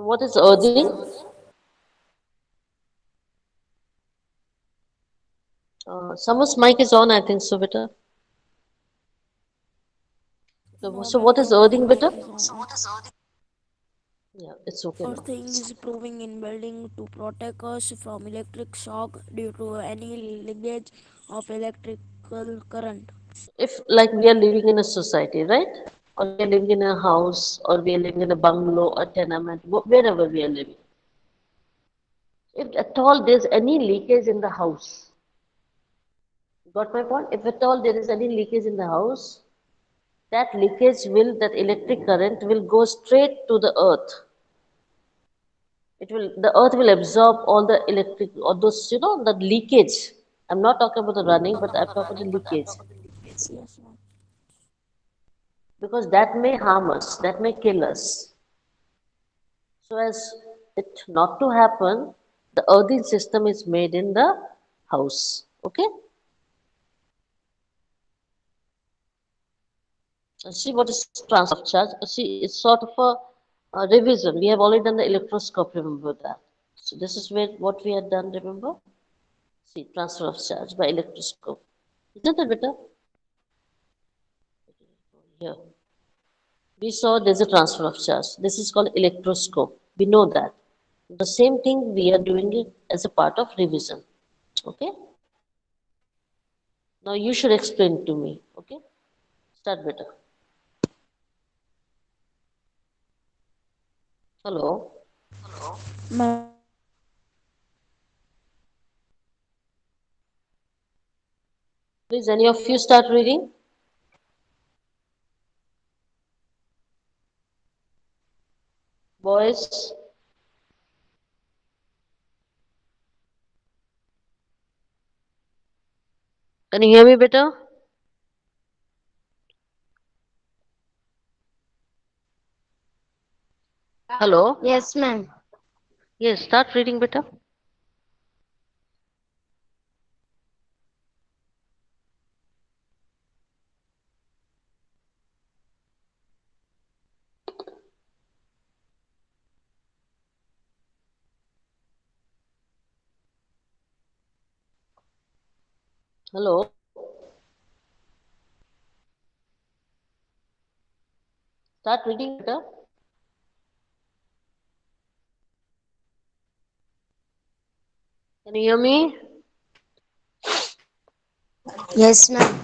So what is earthing? Someone's mic is on, I think so, beta. So No, what ma'am, is not my earthing, beta? mic is on. Yeah, it's okay now. Earthing is proving in building to protect us from electric shock due to any leakage of electrical current. If like we are living in a society, right? Or we are living in a house, or we are living in a bungalow or tenement, wherever we are living. If at all there's any leakage in the house, got my point? If at all there is any leakage in the house, that leakage will, that electric current will go straight to the earth. It will, the earth will absorb all the electric, or those, the leakage. I'm not talking about the running, but I'm talking about the leakage. Yes, ma'am. Because that may harm us, that may kill us. So as it not to happen, the earthing system is made in the house. Okay? And see what is transfer of charge. See, it's sort of a revision. We have already done the electroscope, remember that. So this is where what we had done, remember? See, transfer of charge by electroscope. Isn't it better? Here. We saw there's a transfer of charge. This is called electroscope. We know that. The same thing we are doing it as a part of revision. Okay? Now you should explain to me. Okay? Start better. Hello. Please, any of you start reading? Boys, can you hear me better? Hello? Yes, ma'am. Yes, start reading better. Hello? Start reading better. Can you hear me? Yes, ma'am.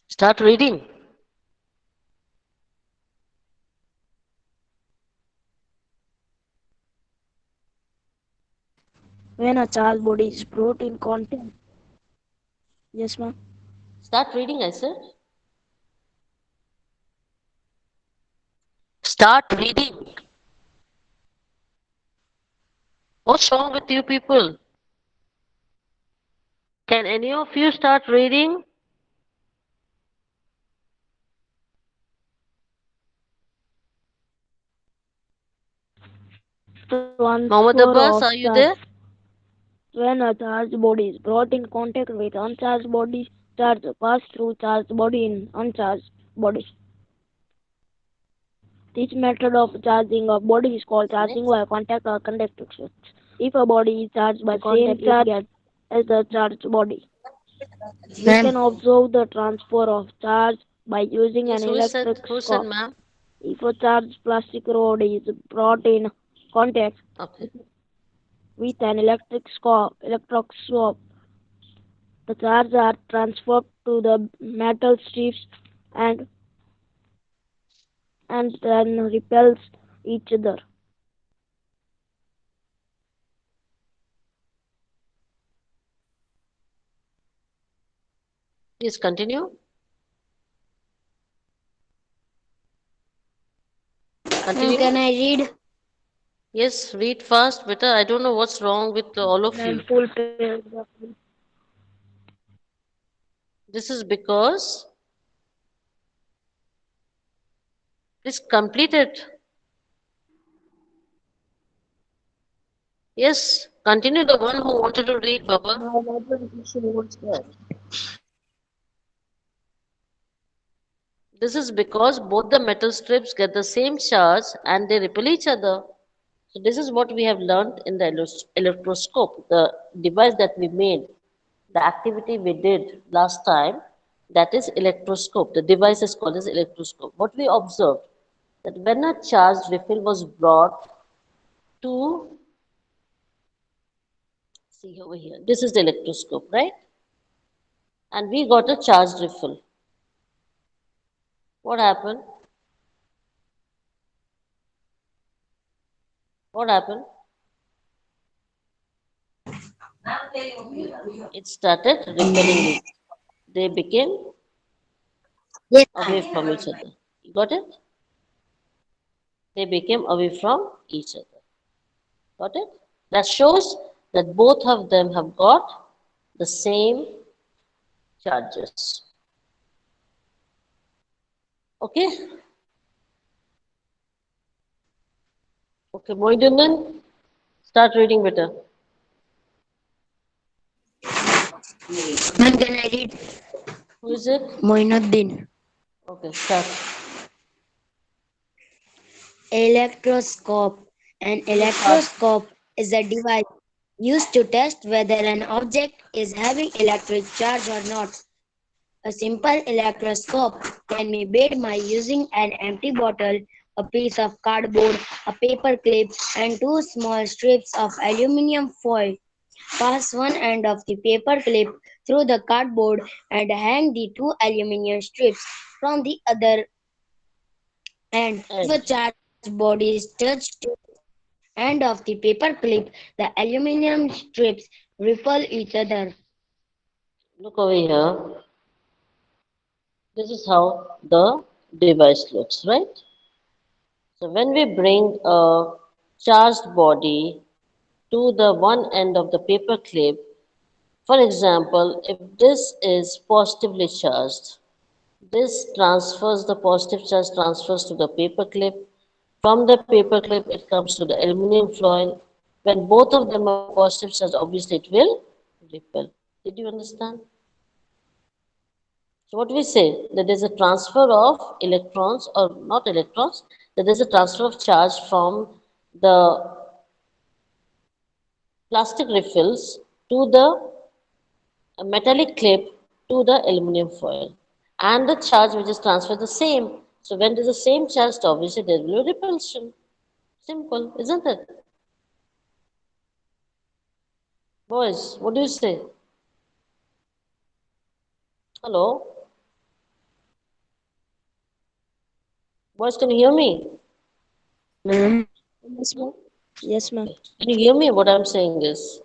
Start reading. When a charged body is brought in contact. Yes, ma'am. Start reading, I said. Start reading. What's wrong with you people? Can any of you start reading? Mohammed Transfer Abbas, of are you charge. there? When a charged body is brought in contact with uncharged body, charge pass through charged body in uncharged body. This method of charging a body is called charging Next. by contact or conduction. If a body is charged by The same contact it charge gets. as the charged body, we Ma'am. can observe the transfer of charge by using an Yes, electric who said scope. ma'am? If a charged plastic rod is brought in contact Okay. with an electroscope, the charges are transferred to the metal strips and then repels each other. Yes, continue. Ma'am, can Continue. I read? Yes, read fast, better. I don't know what's wrong with all of And you. full paragraph. This is because it's completed. Yes, continue the one who wanted to read, Baba. My network issue was there. This is because both the metal strips get the same charge and they repel each other. So this is what we have learned in the electroscope, the device that we made, the activity we did last time, that is electroscope. The device is called as electroscope. What we observed, that when a charged refill was brought to, see over here, this is the electroscope, right? And we got a charged refill. What happened? What happened? It started repelling it. They became Yes, away ma'am. from each other. You got it? They became away from each other. Got it? That shows that both of them have got the same charges. Okay? Okay, Moidunan, start reading better. Ma'am, can I read? Who is it? Moinuddin. Okay, start. Electroscope. An Very fast. electroscope is a device used to test whether an object is having electric charge or not. A simple electroscope can be made by using an empty bottle, a piece of cardboard, a paper clip, and two small strips of aluminum foil. Pass one end of the paper clip through the cardboard and hang the two aluminum strips from the other end. If a Ed, charged body is touched to end of the paper clip, the aluminum strips repel each other. look over here. This is how the device looks, right? So when we bring a charged body to the one end of the paper clip, for example, if this is positively charged, this transfers, the positive charge transfers to the paper clip. From the paper clip, it comes to the aluminum foil. When both of them are positive charge, obviously it will repel. Did you understand? So what we say, that there's a transfer of electrons, or not electrons, that there's a transfer of charge from the plastic refills to the metallic clip to the aluminum foil. And the charge which is transferred the same. So when there's the same charge, obviously there will be repulsion. Simple, isn't it? Boys, what do you say? Hello? Boys, can you hear me? Ma'am, Yes, Hmm? ma'am. Yes, ma'am. Okay. Can you hear me? What I'm saying is,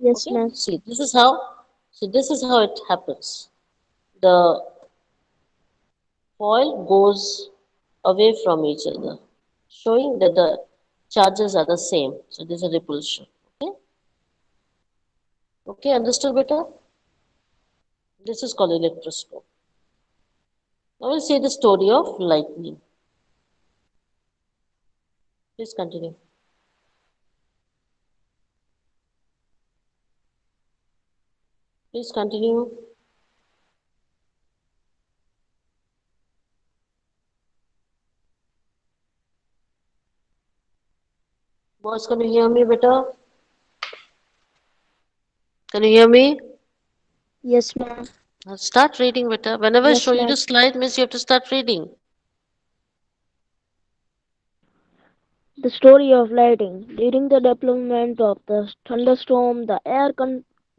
Yes, okay, ma'am. see, this is how it happens. The foil goes away from each other, showing that the charges are the same. So there's a repulsion. Okay, okay, understood better? This is called electroscope. Now we'll see the story of lightning. Please continue. Please continue. Boys, can you hear me better? Can you hear me? Yes, ma'am. Now start reading better. Whenever I Yes, show you ma'am. the slide, means you have to start reading. The story of lighting. During the deployment of the thunderstorm, the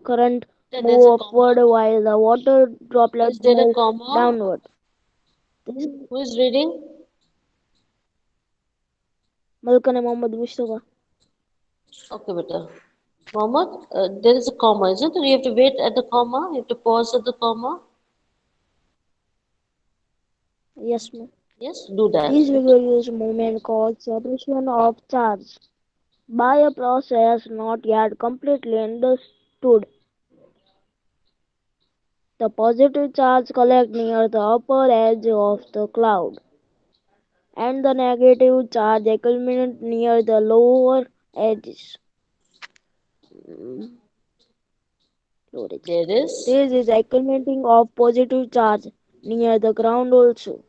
current There's a move comma. upward while the water Is droplets there a move comma? downward. This is Who is reading? Malkane Mohammed Mustafa. Okay, better. Mohammed, there is a comma, isn't it? You have to wait at the comma. You have to pause at the comma. Yes, ma'am. Yes, do that. This vigorous movement causes separation of charge by a process not yet completely understood. The positive charge collects near the upper edge of the cloud, and the negative charge accumulates near the lower edges. Mm, lower edges. There is. There is accumulating of positive charge near the ground also.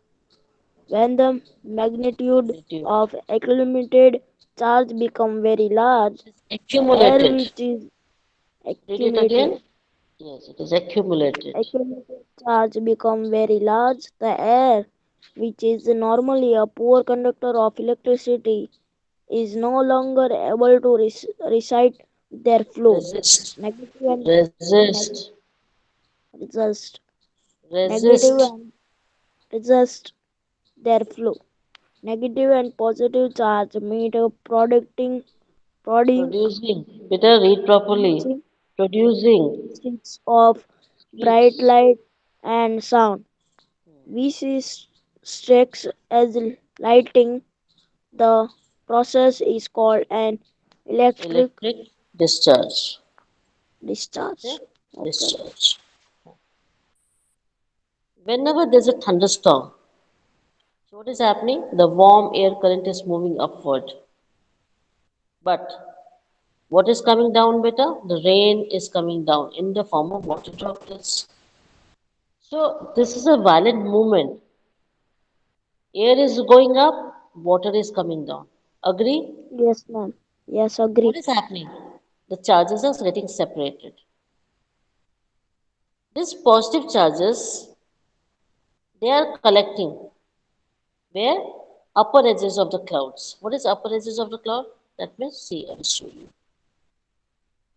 When the magnitude Magnitude. of accumulated charge become very large, It is the air accumulated. which is Read it accumulated again. Yes, it is accumulated. accumulated charge become very large, the air, which is normally a poor conductor of electricity, is no longer able to recite their flow. Resist. Negative and Resist. neg- resist, negative Resist. and resist their flow. Negative and positive charge meet a producing Producing. Better read properly. Producing. species of bright Speaks. light and sound. We see streaks as lighting. The process is called an electric Electric discharge. discharge. Okay? Okay. Discharge. Whenever there's a thunderstorm, so what is happening? The warm air current is moving upward. But what is coming down, beta? The rain is coming down in the form of water droplets. So this is a valid movement. Air is going up, water is coming down. Agree? Yes, ma'am. Yes, What agree. is happening? The charges are getting separated. These positive charges, they are collecting where? Upper edges of the clouds. What is upper edges of the cloud? That means, see, I will show you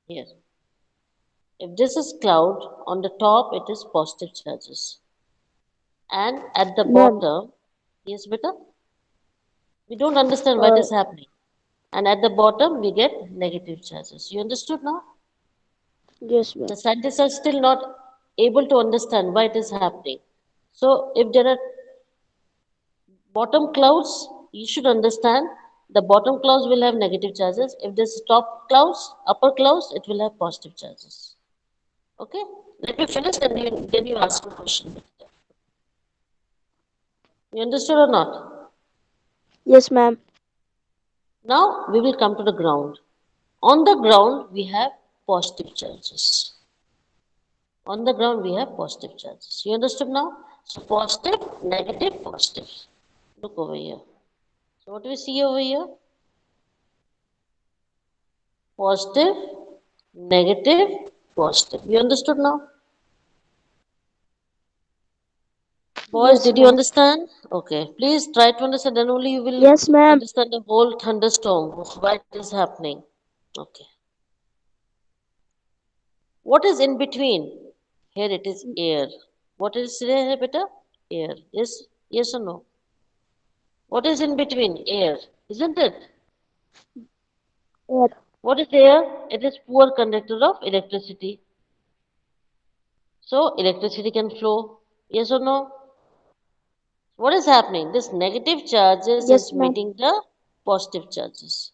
here. If this is cloud, on the top it is positive charges. And at the Ma'am, bottom, yes, beta, we don't understand what uh, is happening. And at the bottom, we get negative charges. You understood now? yes, ma'am. The scientists are still not able to understand why it is happening. So, if there are bottom clouds, you should understand the bottom clouds will have negative charges. If there's top clouds, upper clouds, it will have positive charges. Okay? Let me finish and then you ask a question. You understood or not? Yes, ma'am. Now we will come to the ground. On the ground, we have positive charges. On the ground, we have positive charges. You understood now? So positive, negative, positive. Look over here. So what do we see over here? Positive, negative, positive. You understood now? Boys, Yes, did you ma'am. understand? Okay. Please try to understand, then only you will Yes, ma'am. understand the whole thunderstorm, why it is happening. Okay. What is in between? Here it is air. What is here, beta? Air. Yes or no? What is in between? Air. Isn't it? Air. What is air? It is poor conductor of electricity. So electricity can flow. Yes or no? What is happening? This negative charges is Yes, ma'am. meeting the positive charges.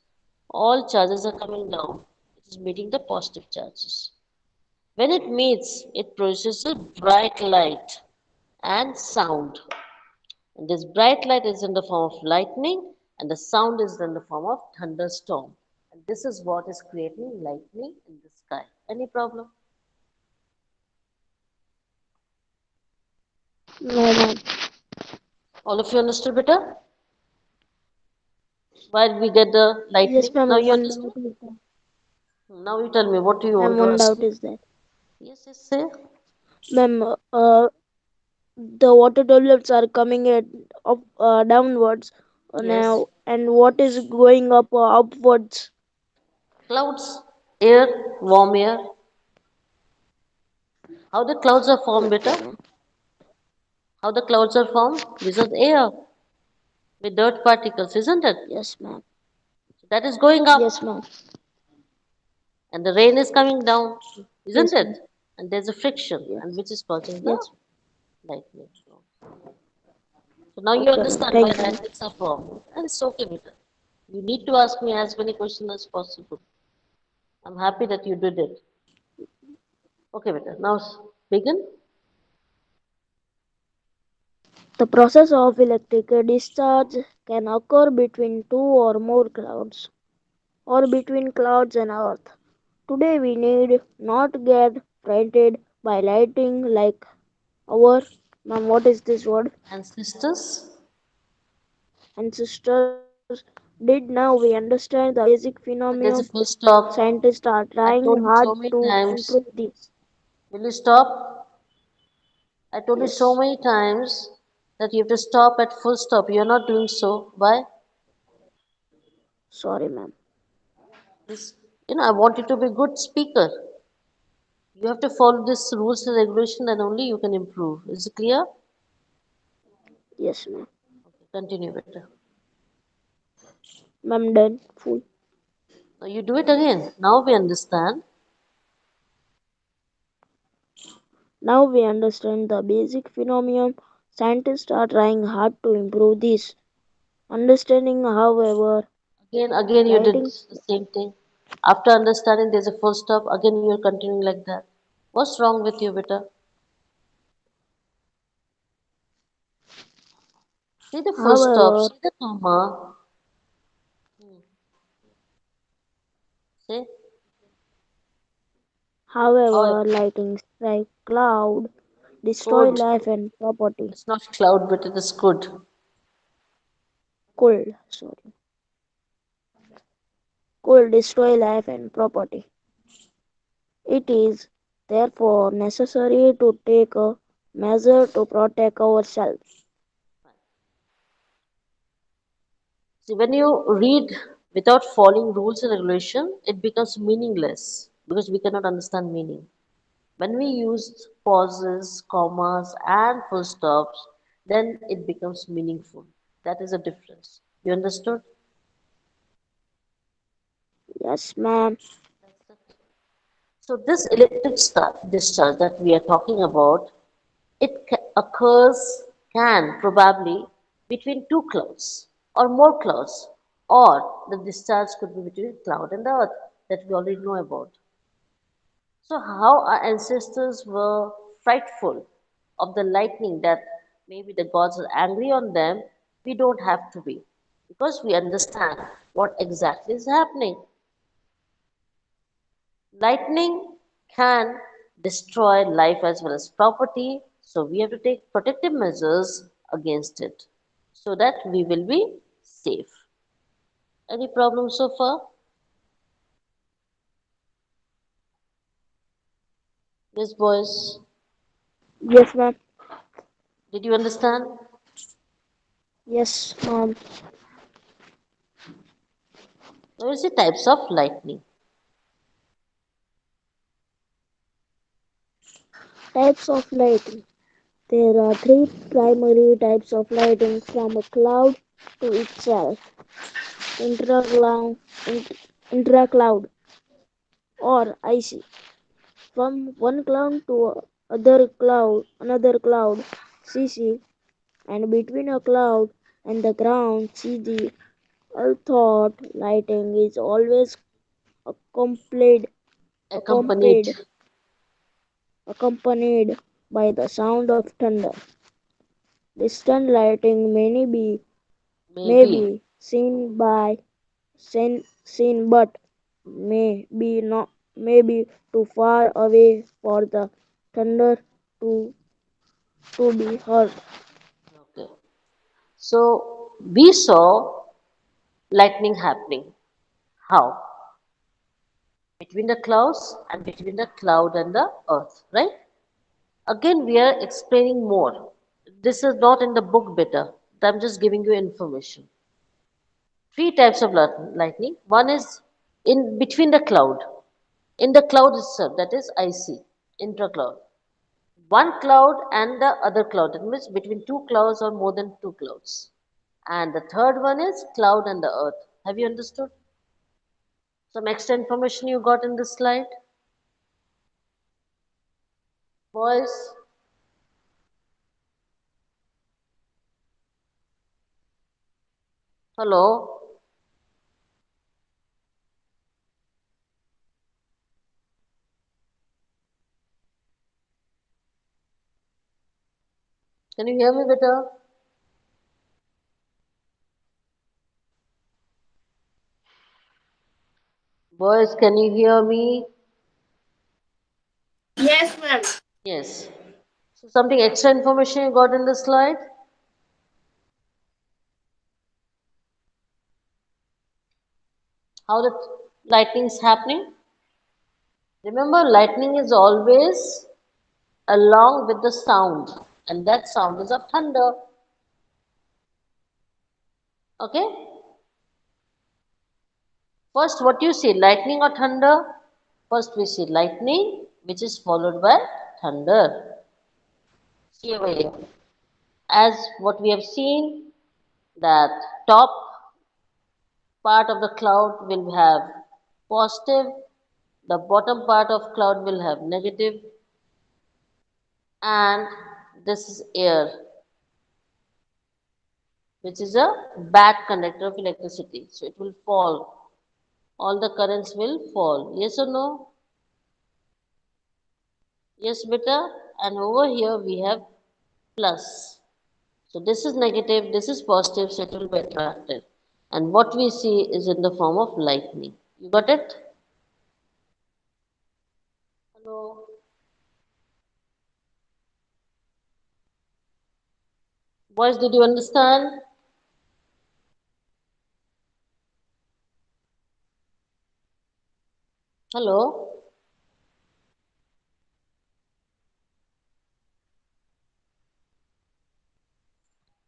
All charges are coming down. It is meeting the positive charges. When it meets, it produces a bright light and sound. And this bright light is in the form of lightning, and the sound is in the form of thunderstorm. And this is what is creating lightning in the sky. Any problem? No, ma'am. All of you understood better? Why did we get the Yes, lightning? ma'am. Now you One understood? doubt is that. Now you tell me what do you Ma'am, want to one ask doubt me? is that. Yes, yes, say. Ma'am, the water tablets are coming at up downwards Yes. now, and what is going up upwards? Clouds, air, warm air. How the clouds are formed, Okay, better? ma'am. How the clouds are formed? These are the air with dirt particles, isn't it? Yes, ma'am. So that is going Yes, up ma'am. and the rain is coming down, isn't Yes, ma'am. it? And there's a friction and Yes. which is causing the Yes. lightning. So now you Okay, ma'am. understand why Thank you, ma'am. lightnings are formed. And it's okay with it. You need to ask me as many questions as possible. I'm happy that you did it. Okay, beta. Now begin. The process of electric discharge can occur between two or more clouds, or between clouds and earth. Today we need not get frightened by lightning like our ma'am, what is this word? Ancestors. ancestors did. Now we understand the basic But there's a phenomenon. full stop. Scientists are I trying told you so hard many to times. improve this. Will you stop? I told you so Yes, many times that you have to stop at full stop. You're not doing so. Why? sorry, ma'am. This, I want you to be a good speaker. You have to follow this rules and regulation, and only you can improve. Is it clear? Yes, ma'am. Continue better. Ma'am, done. Full. Now you do it again. Now we understand. Now we understand the basic phenomenon. Scientists are trying hard to improve this. Understanding, however, Again, you did lighting. the same thing. After understanding there's a full stop, again you're continuing like that. What's wrong with you, beta? See the full stop, However, see the comma. See? however, However, lighting strike cloud destroy could. life and property. It's not cloud, but it is could. Could, sorry, could destroy life and property. It is therefore necessary to take a measure to protect ourselves. See, when you read without following rules and regulation, it becomes meaningless because we cannot understand meaning. When we use pauses, commas, and full stops, then it becomes meaningful. That is a difference. You understood? Yes, ma'am. So this electric discharge that we are talking about, it occurs, can probably between two clouds or more clouds, or the discharge could be between cloud and the earth that we already know about. So how our ancestors were frightful of the lightning that maybe the gods are angry on them, we don't have to be because we understand what exactly is happening. Lightning can destroy life as well as property, so we have to take protective measures against it so that we will be safe. Any problem so far? Yes, boys. Yes, ma'am. Did you understand? Yes, ma'am. Now we see types of lightning. Types of lighting. There are three primary types of lighting from a cloud to itself. Intracloud, intracloud or icy. From one cloud to another cloud, CC, and between a cloud and the ground, CG. All thought lighting is always accompanied, Accompanied, accompanied, accompanied by the sound of thunder. Distant lighting may maybe be seen but may be too far away for the thunder to be heard. okay. So we saw lightning happening. How? Between the clouds and between the cloud and the earth, right? Again, we are explaining more. This is not in the book better. I'm just giving you information. Three types of lightning. One is in between the cloud. In the cloud itself, that is icy, intracloud. One cloud and the other cloud. It means between two clouds or more than two clouds. And the third one is cloud and the earth. Have you understood? Some extra information you got in this slide? Boys, hello? Can you hear me better? Boys, can you hear me? Yes, ma'am. Yes. So something extra information you got in the slide? How the lightning is happening? Remember, lightning is always along with the sound, and that sound is of thunder. Okay? First, what you see, lightning or thunder? First, we see lightning, which is followed by thunder. See over here. As what we have seen, that top part of the cloud will have positive, the bottom part of cloud will have negative, and this is air, which is a bad conductor of electricity. So it will fall. All the currents will fall. Yes or no? Yes, beta. And over here we have plus. So this is negative, this is positive, so it will be attracted. And what we see is in the form of lightning. You got it? Hello? Boys, did you understand? Hello?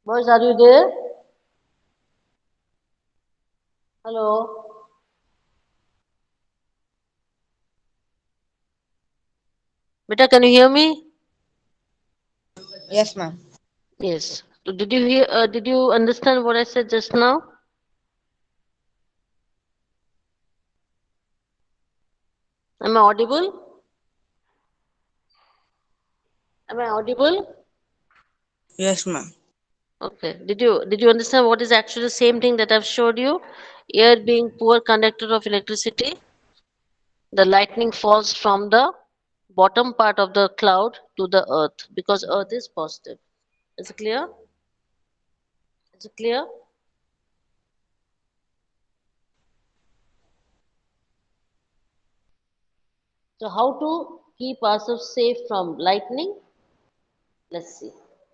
Boys, are you there? Hello? Beta, can you hear me? Yes, ma'am. Yes. So did you hear? Did you understand what I said just now? Am I audible? Am I audible? Yes, ma'am. Okay. Did you understand what is actually the same thing that I've showed you? Air being poor conductor of electricity, the lightning falls from the bottom part of the cloud to the earth because earth is positive. Is it clear? Is it clear? So how to keep ourselves safe from lightning? Let's see.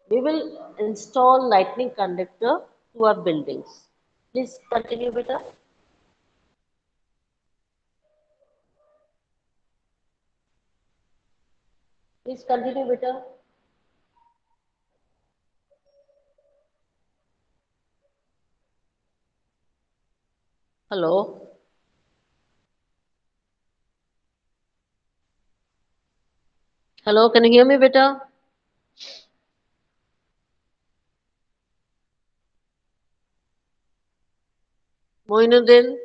We will install lightning conductor to our buildings. Please continue, beta. Please continue, beta. Hello. Hello, can you hear me, beta? Moinuddin?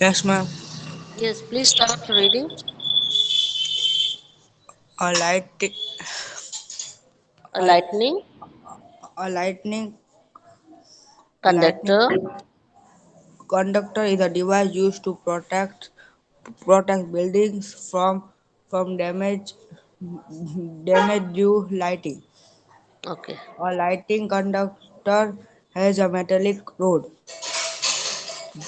Yes, ma'am. Yes, please start reading. A light, A a, lightning a lightning conductor. conductor is a device used to protect buildings from damage due lighting. Okay. A lighting conductor has a metallic rod.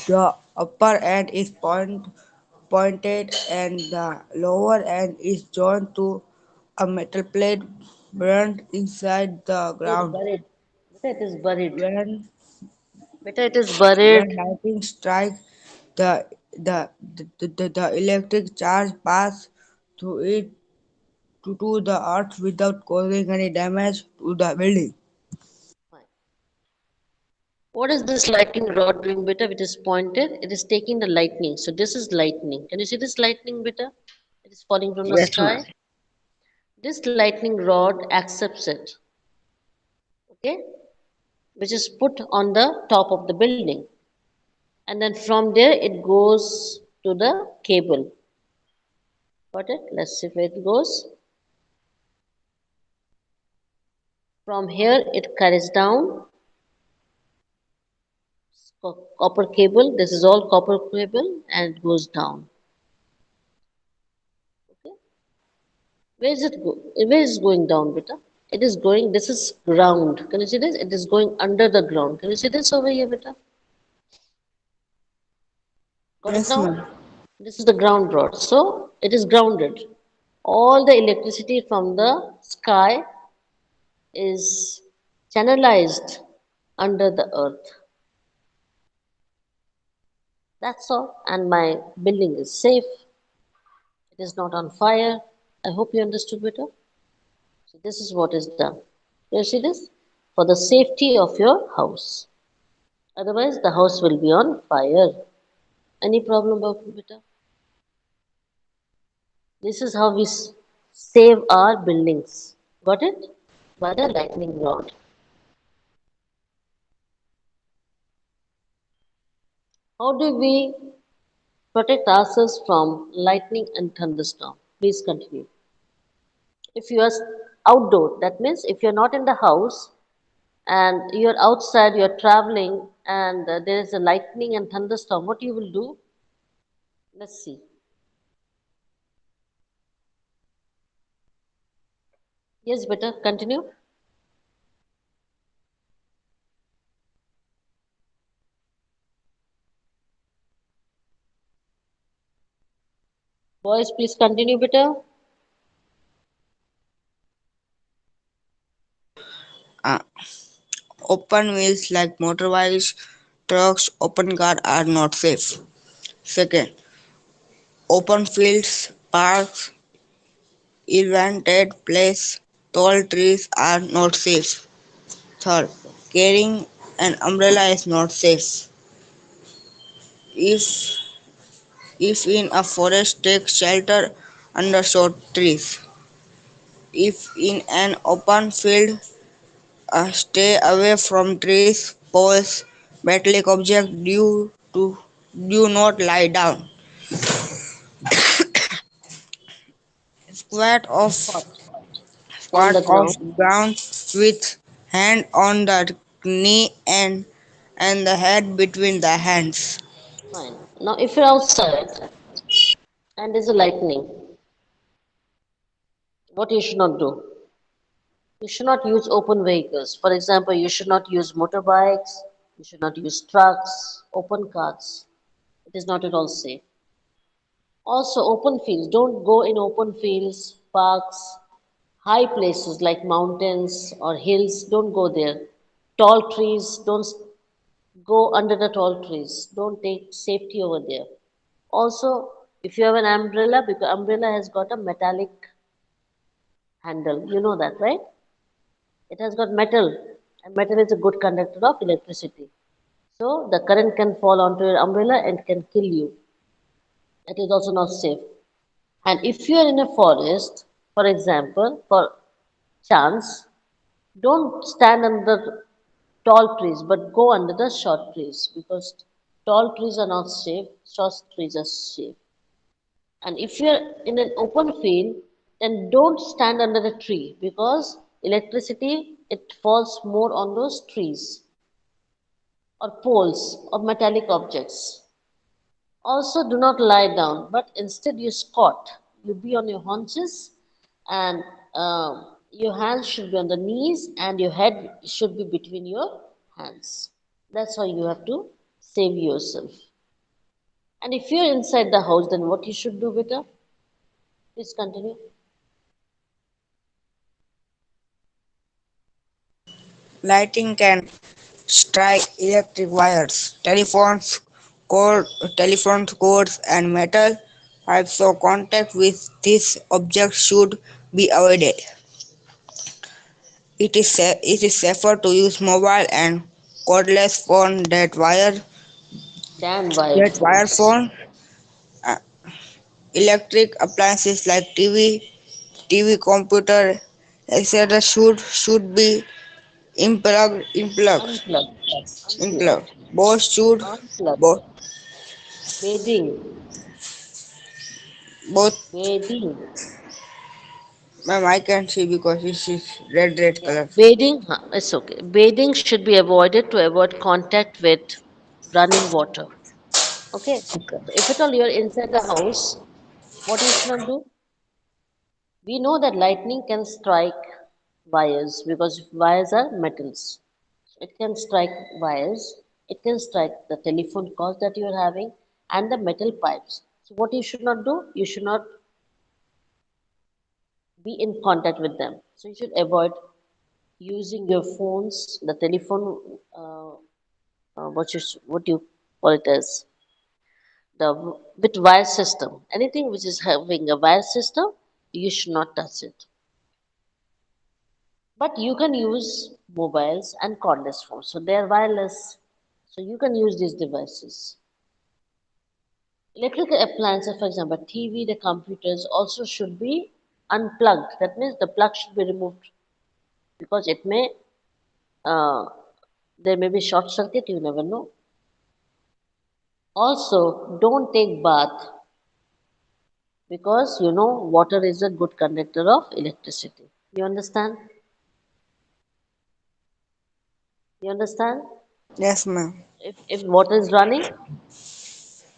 The upper end is pointed and the lower end is joined to a metal plate buried inside the It's ground. buried. Beta, it is buried. When Beta, it is buried. when lightning strikes, the the electric charge passes through it to the earth without causing any damage to the building. Fine. What is this lightning rod doing, beta? It is pointed. It is taking the lightning. So this is lightning. Can you see this lightning, beta? It is falling from the Yes, ma'am. sky. This lightning rod accepts it. Okay, which is put on the top of the building. And then from there it goes to the cable. Got it? Let's see where it goes. From here it carries down copper cable. This is all copper cable and it goes down. Okay. Where is it go? Where is it going down, beta? It is going, this is ground. Can you see this? It is going under the ground. Can you see this over here, beta? Got it Yes, now? ma'am. This is the ground rod. So it is grounded. All the electricity from the sky is channelized under the earth. That's all. And my building is safe. It is not on fire. I hope you understood better. So this is what is done. You see this? For the safety of your house. Otherwise, the house will be on fire. Any problem about it, beta? This is how we save our buildings. Got it? By the lightning rod. How do we protect ourselves from lightning and thunderstorm? Please continue. If you are outdoor, that means if you're not in the house and you're outside, you're traveling, and there is a lightning and thunderstorm, what you will do? Let's see. Yes, better continue. Boys, please continue, better. Uh, Open wheels like motorbikes, trucks, open cars are not safe. Second, open fields, parks, evented places, tall trees are not safe. Third, carrying an umbrella is not safe. If if in a forest, take shelter under short trees. If in an open field, stay away from trees, poles, metallic objects. Do not lie down. Squat off What? On squat the off ground. ground with hand on the knee and the head between the hands. Fine. Now, if you're outside and there's a lightning, what you should not do? You should not use open vehicles. For example, you should not use motorbikes, you should not use trucks, open cars. It is not at all safe. Also, open fields. Don't go in open fields, parks, high places like mountains or hills. Don't go there. Tall trees, don't go under the tall trees. Don't take safety over there. Also, if you have an umbrella, because umbrella has got a metallic handle, you know that, right? It has got metal, and metal is a good conductor of electricity. So the current can fall onto your umbrella and can kill you. That is also not safe. And if you are in a forest, for example, for chance, don't stand under tall trees, but go under the short trees because tall trees are not safe, short trees are safe. And if you're in an open field, then don't stand under the tree because electricity it falls more on those trees or poles or metallic objects. Also, do not lie down, but instead you squat. You be on your haunches, and your hands should be on the knees, and your head should be between your hands. That's how you have to save yourself. And if you're inside the house, then what you should do, beta? Please continue. Lighting can strike electric wires, telephone cords, and metal pipes, so contact with these objects should be avoided. It is safer to use mobile and cordless phone Dan wired that wire phones. phone. Uh, Electric appliances like TV, computer, etc. should be unplugged. Unplugged. Unplugged. Unplugged. Both should Unplugged. both Bathing. both. Bathing. Ma'am, I can see because this is red Yeah, color. bathing, huh, it's okay. Bathing should be avoided to avoid contact with running water. Okay. So if at all you're inside the house, what you should not do? We know that lightning can strike wires because wires are metals. So it can strike wires, it can strike the telephone calls that you're having and the metal pipes. So what you should not do? You should not be in contact with them. So you should avoid using your phones, the telephone, what you call it as. the with wire system. Anything which is having a wire system, you should not touch it. But you can use mobiles and cordless phones. So they are wireless. So you can use these devices. Electrical appliances, for example, TV, the computers also should be unplugged. That means the plug should be removed because it may uh, there may be short circuit. You never know. Also, don't take bath because you know water is a good conductor of electricity. You understand? You understand? Yes, ma'am. If water is running,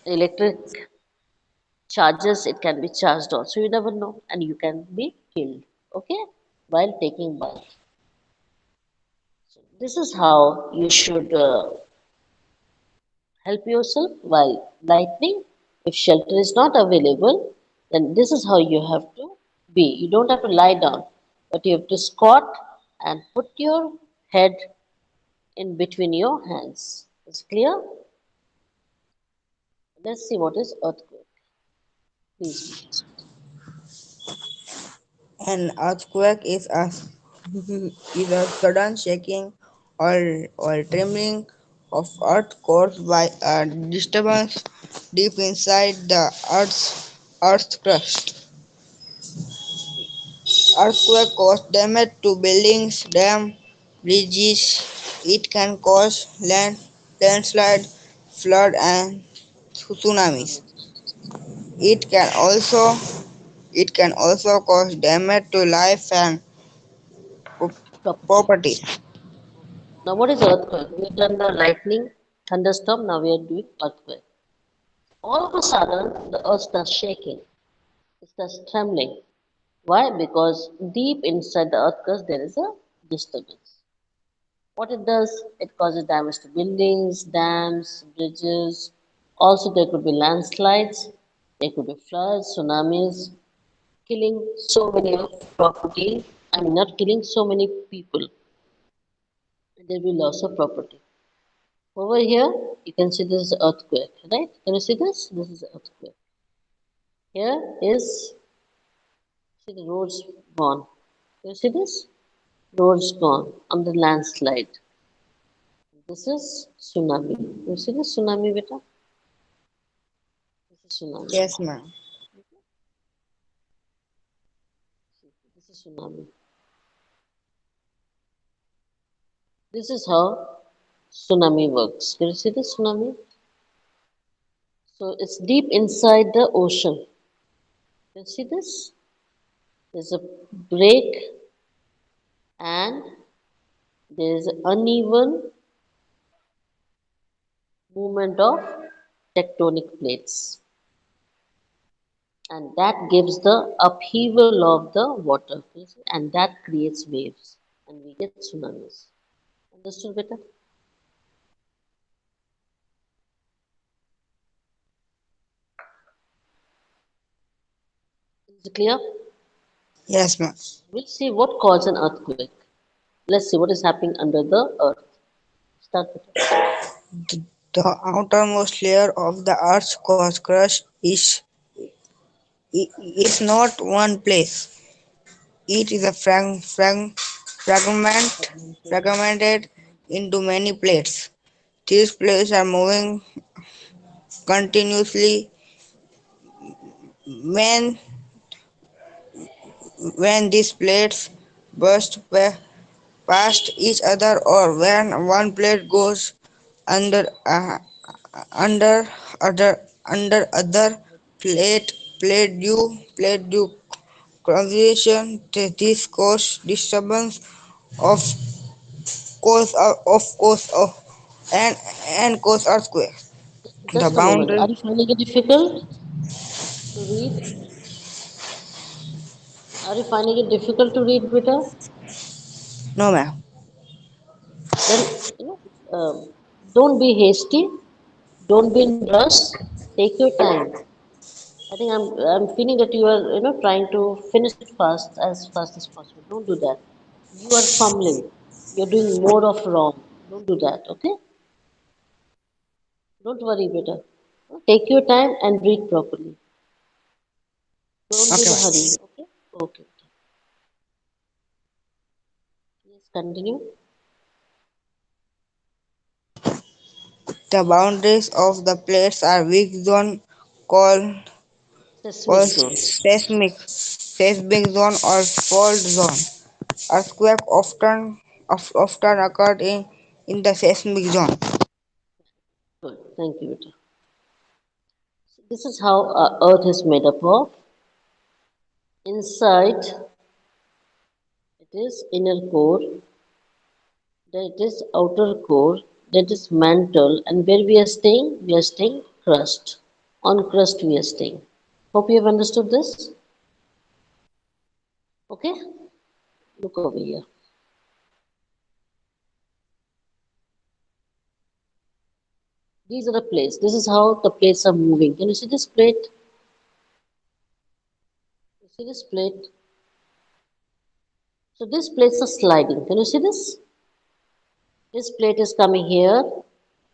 electric charges, it can be charged also. You never know, and you can be killed. Okay, while taking bath. This is how you should help yourself while lightning. If shelter is not available, then this is how you have to be. You don't have to lie down, but you have to squat and put your head in between your hands. It's clear? Let's see what is earthquake. Please, Peter. An earthquake is a sudden shaking or trembling of earth caused by a disturbance deep inside the earth's crust. Earthquake cause damage to buildings, dams, bridges. It can cause landslide, flood, and tsunamis. Tsunamis. It can also it can also cause damage to life and Property. property. Now, what is earthquake? We've done the lightning, thunderstorm. Now we are doing earthquake. All of a sudden, the earth starts shaking. It starts trembling. Why? Because deep inside the earth crust there is a disturbance. What it does, it causes damage to buildings, dams, bridges. Also, there could be landslides, there could be floods, tsunamis, killing so many of property. I mean, not killing so many people. There will be loss of property. Over here, you can see this is earthquake, right? Can you see this? This is earthquake. Here is, see the roads gone. Can you see this? Roads gone on the landslide. This is tsunami. You see this tsunami, beta? This is tsunami. Yes, ma'am. This is tsunami. This is how tsunami works. Can you see this tsunami? So it's deep inside the ocean. Can you see this? There's a break and there is uneven movement of tectonic plates. And that gives the upheaval of the water, and that creates waves, and we get tsunamis. Understood better? Is it clear? Yes, ma'am. We'll see what caused an earthquake. Let's see what is happening under the earth. Start better. The outermost layer of the Earth's crust is not one place. It is a fragmented into many plates. These plates are moving continuously when these plates burst past each other or when one plate goes under under other plate due collision. This cause disturbance of of and cause earthquake. The Just a moment. Are boundary. you finding it difficult to read? Are you finding it difficult to read, Twitter? No, ma'am. Then you know, don't be hasty. Don't be in rush. Take your time. I think I'm feeling that you are trying to finish it fast as possible. Don't do that. You are fumbling. You're doing more of wrong. Don't do that. Okay? Don't worry, better. Take your time and read properly. Don't be Okay, in a bye. hurry. Okay? Okay. Yes, continue. The boundaries of the plates are weak zone called, Seismic called zones. seismic zone or fault zone. Earthquake often occurred in the seismic zone. Good. Thank you, Vita. So this is how Earth is made up of. Inside, it is inner core, that is outer core, that is mantle, and where we are staying? We are staying crust. On crust we are staying. Hope you have understood this. Okay? Look over here. These are the plates. This is how the plates are moving. Can you see this plate? You see this plate? So these plates are sliding. Can you see this? This plate is coming here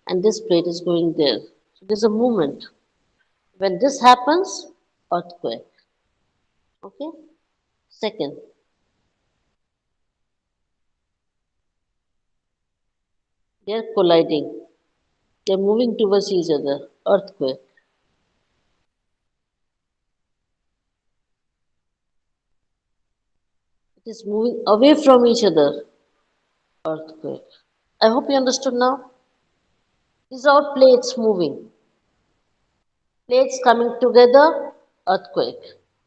and this plate is going there. So there's a movement. When this happens, earthquake. Okay? Second, they are colliding. They are moving towards each other. Earthquake. It is moving away from each other. Earthquake. I hope you understood now. These are plates moving. Plates coming together, earthquake.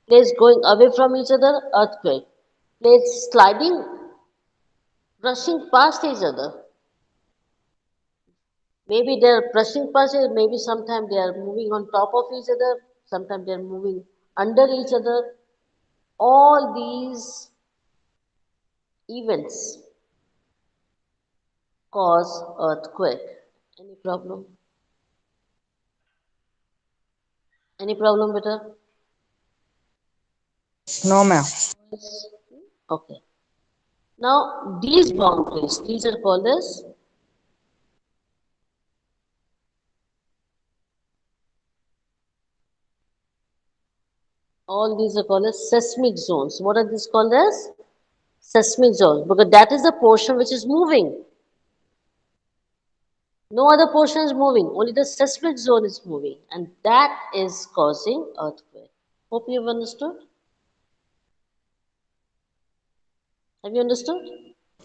Plates going away from each other, earthquake. Plates sliding, brushing past each other. Maybe they're brushing past it, maybe sometimes they are moving on top of each other, sometimes they are moving under each other. All these events cause earthquake. Any problem? Any problem, better? No, ma'am. Yes. Okay. Now these boundaries, these are called as all these are called as seismic zones. What are these called as? Seismic zones, because that is the portion which is moving. No other portion is moving, only the seismic zone is moving, and that is causing earthquake. Hope you have understood. Have you understood?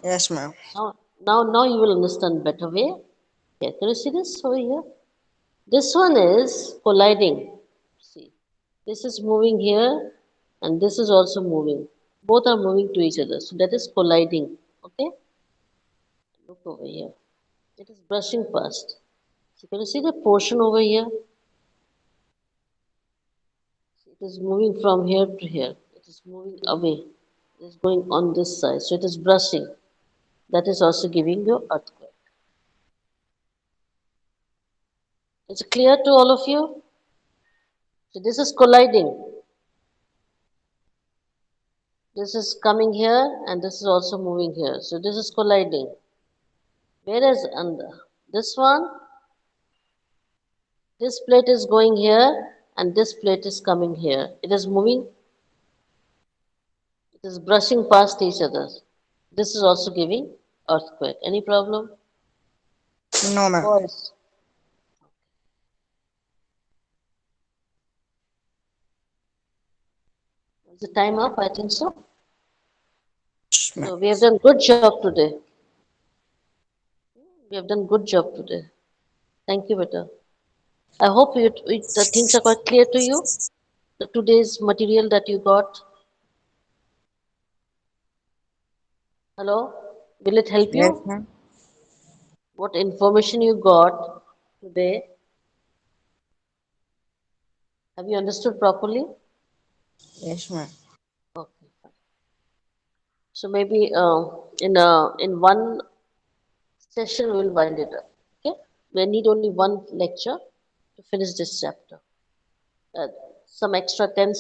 Yes, ma'am. Now you will understand better way. Okay, can you see this over here? This one is colliding. See, this is moving here, and this is also moving. Both are moving to each other, so that is colliding. Okay, look over here. It is brushing past. So can you see the portion over here? It is moving from here to here. It is moving away. It is going on this side. So it is brushing. That is also giving you earthquake. Is it clear to all of you? So this is colliding. This is coming here and this is also moving here. So this is colliding. Whereas under this one, this plate is going here and this plate is coming here. It is moving, it is brushing past each other. This is also giving earthquake. Any problem? No, ma'am. Boys. Is the time up? I think so. Yes, ma'am. So we have done good job today. We have done good job today. Thank you, Beta. I hope the things are quite clear to you. The today's material that you got. Hello? Will it help Yes, you? ma'am. What information you got today? Have you understood properly? Yes, ma'am. Okay, fine. So maybe in one session we'll wind it up. Okay? We need only one lecture to finish this chapter. Uh, some extra 10